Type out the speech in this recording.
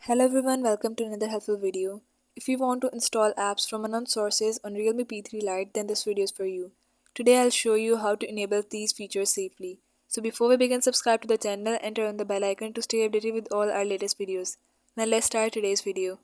Hello everyone, welcome to another helpful video. If you want to install apps from unknown sources on Realme P3 Lite, then this video is for you. Today I'll show you how to enable these features safely. So before we begin, subscribe to the channel and turn on the bell icon to stay updated with all our latest videos. Now let's start today's video.